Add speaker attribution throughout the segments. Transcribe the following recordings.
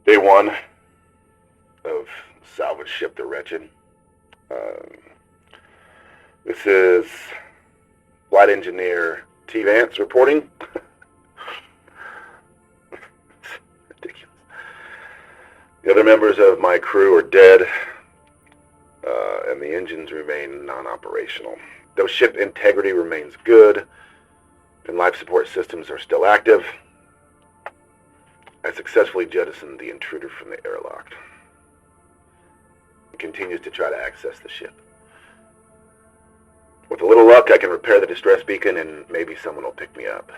Speaker 1: Day one of Salvage Ship the Wretched. This is Flight Engineer T. Vance reporting. Ridiculous. The other members of my crew are dead, and the engines remain non-operational. Though ship integrity remains good, and life support systems are still active, I successfully jettisoned the intruder from the airlock. He continues to try to access the ship. With a little luck, I can repair the distress beacon and maybe someone will pick me up.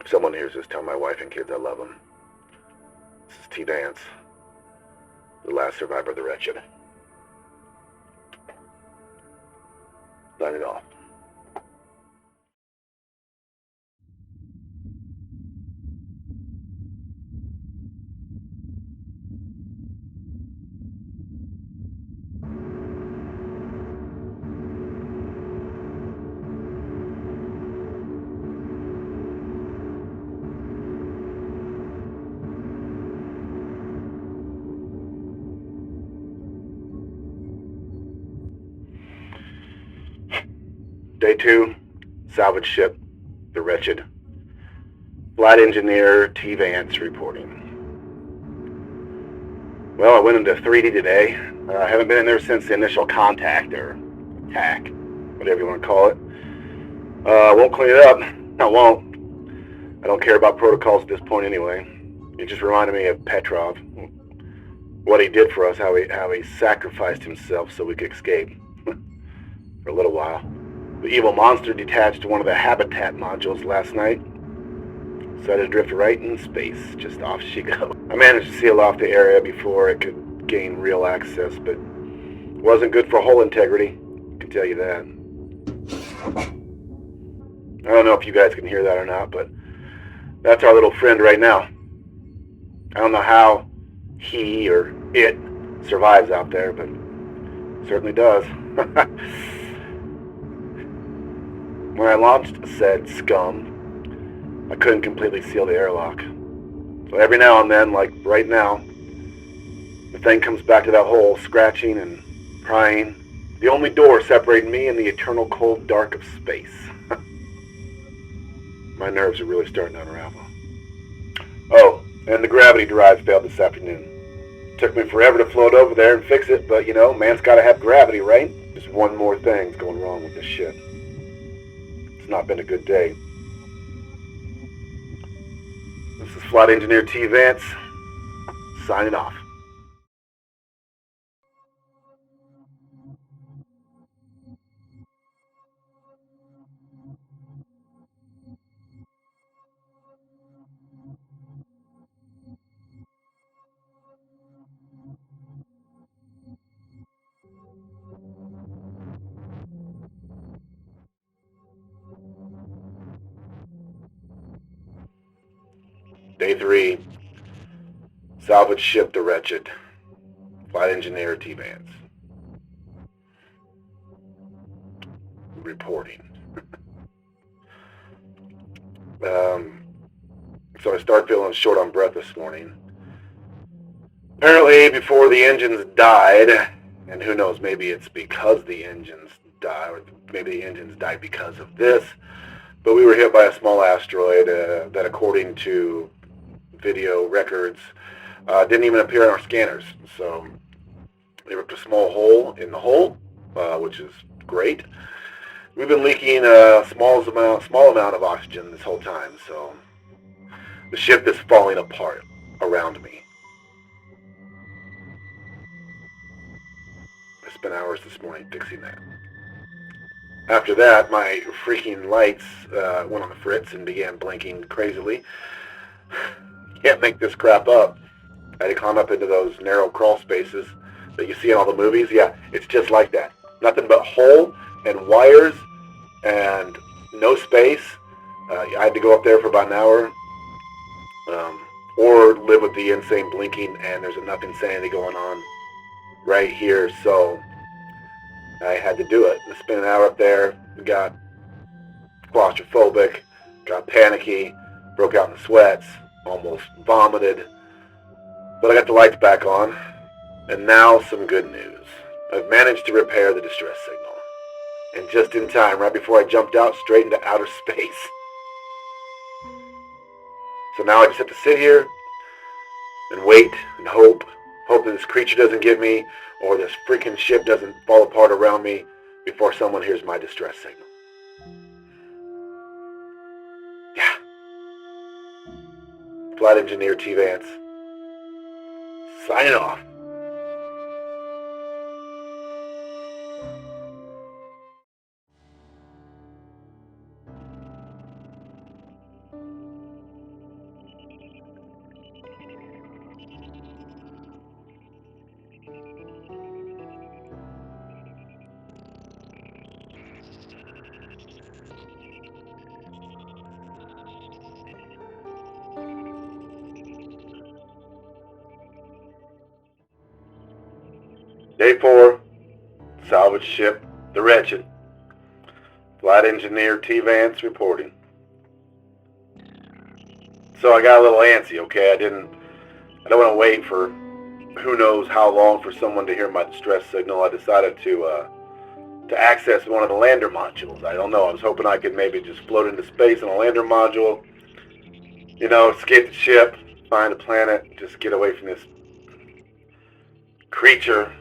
Speaker 1: If someone hears this, tell my wife and kids I love them. This is T. Vance, the last survivor of the wretched. Signing off. Day 2, Salvage Ship the Wretched. Flight Engineer T. Vance reporting. Well, I went into 3D today. I haven't been in there since the initial contact, or attack, whatever you want to call it. I won't clean it up. I won't. I don't care about protocols at this point anyway. It just reminded me of Petrov. What he did for us, how he sacrificed himself so we could escape. For a little while. The evil monster detached one of the habitat modules last night. Decided to drift right in space, just off she goes. I managed to seal off the area before it could gain real access, but it wasn't good for hull integrity, I can tell you that. I don't know if you guys can hear that or not, but that's our little friend right now. I don't know how he or it survives out there, but it certainly does. When I launched said scum, I couldn't completely seal the airlock. So every now and then, like right now, the thing comes back to that hole, scratching and prying. The only door separating me and the eternal cold dark of space. My nerves are really starting to unravel. Oh, and the gravity drive failed this afternoon. Took me forever to float over there and fix it, but you know, man's gotta have gravity, right? Just one more thing's going wrong with this ship. It's not been a good day. This is Flight Engineer T. Vance, signing off. Day 3, Salvage Ship the Wretched. Flight Engineer T. Vance. Reporting. So I start feeling short on breath this morning. Apparently before the engines died, and who knows, maybe it's because the engines died, or maybe the engines died because of this, but we were hit by a small asteroid that, according to video records, didn't even appear on our scanners. So they ripped a small hole in the hull, which is great. We've been leaking a small amount of oxygen this whole time, so the ship is falling apart around me. I spent hours this morning fixing that. After that, my freaking lights went on the fritz and began blinking crazily. Can't make this crap up. I had to climb up into those narrow crawl spaces that you see in all the movies. Yeah, it's just like that. Nothing but hole and wires and no space. I had to go up there for about an hour, or live with the insane blinking, and there's enough insanity going on right here, so I had to do it. I spent an hour up there, got claustrophobic, got panicky, broke out in sweats, almost vomited. But I got the lights back on, and now some good news. I've managed to repair the distress signal. And just in time, right before I jumped out straight into outer space. So now I just have to sit here and wait and hope that this creature doesn't get me or this freaking ship doesn't fall apart around me before someone hears my distress signal. Yeah. Flight Engineer T. Vance, signing off. Day 4, salvage ship, the Wretched. Flight Engineer T. Vance reporting. So I got a little antsy, okay? I don't want to wait for who knows how long for someone to hear my distress signal. I decided to access one of the lander modules. I don't know, I was hoping I could maybe just float into space in a lander module, escape the ship, find a planet, just get away from this creature.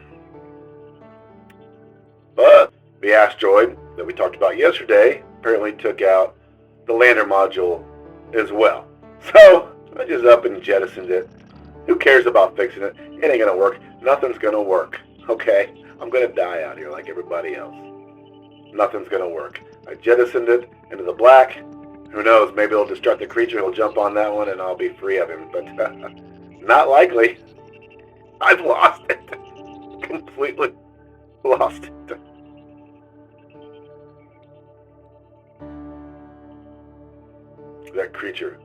Speaker 1: But the asteroid that we talked about yesterday apparently took out the lander module as well. So I just up and jettisoned it. Who cares about fixing it? It ain't gonna work. Nothing's gonna work. Okay? I'm gonna die out here like everybody else. Nothing's gonna work. I jettisoned it into the black. Who knows? Maybe it'll distract the creature. He'll jump on that one and I'll be free of him. But not likely. I've lost it. Completely lost it. That creature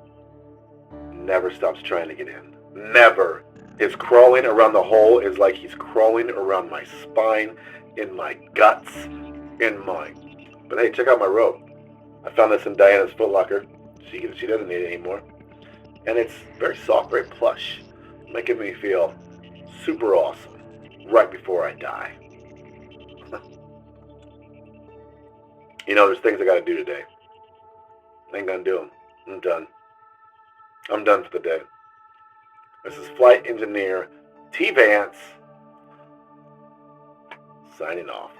Speaker 1: never stops trying to get in. Never. His crawling around the hole is like he's crawling around my spine, in my guts, in my... But hey, check out my robe. I found this in Diana's footlocker. She doesn't need it anymore. And it's very soft, very plush, making me feel super awesome right before I die. There's things I gotta do today. I ain't gonna do them. I'm done. I'm done for the day. This is Flight Engineer T. Vance, signing off.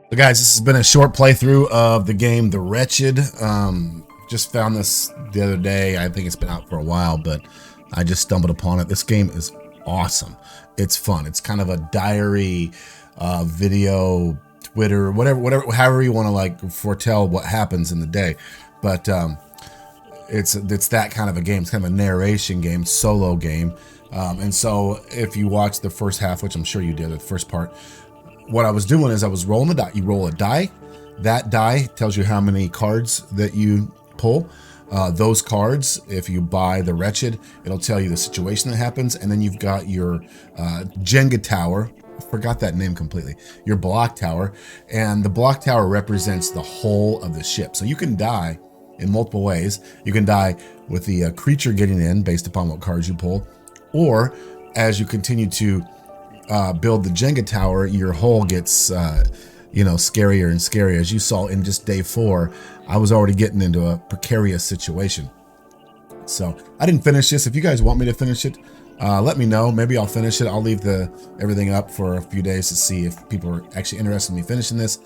Speaker 2: So guys, this has been a short playthrough of the game The Wretched. Just found this the other day. I think it's been out for a while, but I just stumbled upon it. This game is awesome. It's fun. It's kind of a diary, video, Twitter, whatever, however you want to foretell what happens in the day. But it's that kind of a game. It's kind of a narration game, solo game. And so if you watch the first half, which I'm sure you did, the first part, what I was doing is I was rolling the die. You roll a die. That die tells you how many cards that you pull. Those cards, if you buy the Wretched, it'll tell you the situation that happens. And then you've got your Jenga tower. I forgot that name completely. Your block tower. And the block tower represents the whole of the ship. So you can die in multiple ways. You can die with the creature getting in based upon what cards you pull. Or as you continue to build the Jenga tower, your hull gets scarier and scarier. As you saw in just day 4, I was already getting into a precarious situation. So I didn't finish this. If you guys want me to finish it, let me know. Maybe I'll finish it. I'll leave everything up for a few days to see if people are actually interested in me finishing this.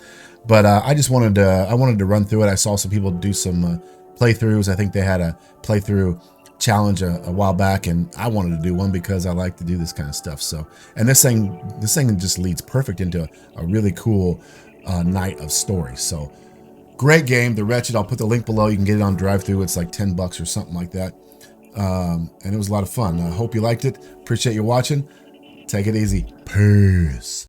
Speaker 2: But I just wanted to run through it. I saw some people do some playthroughs. I think they had a playthrough challenge a while back, and I wanted to do one because I like to do this kind of stuff. So, and this thing just leads perfect into a really cool night of stories. So great game, The Wretched. I'll put the link below. You can get it on drivethru. It's like $10 or something like that. And it was a lot of fun. I hope you liked it. Appreciate you watching. Take it easy. Peace.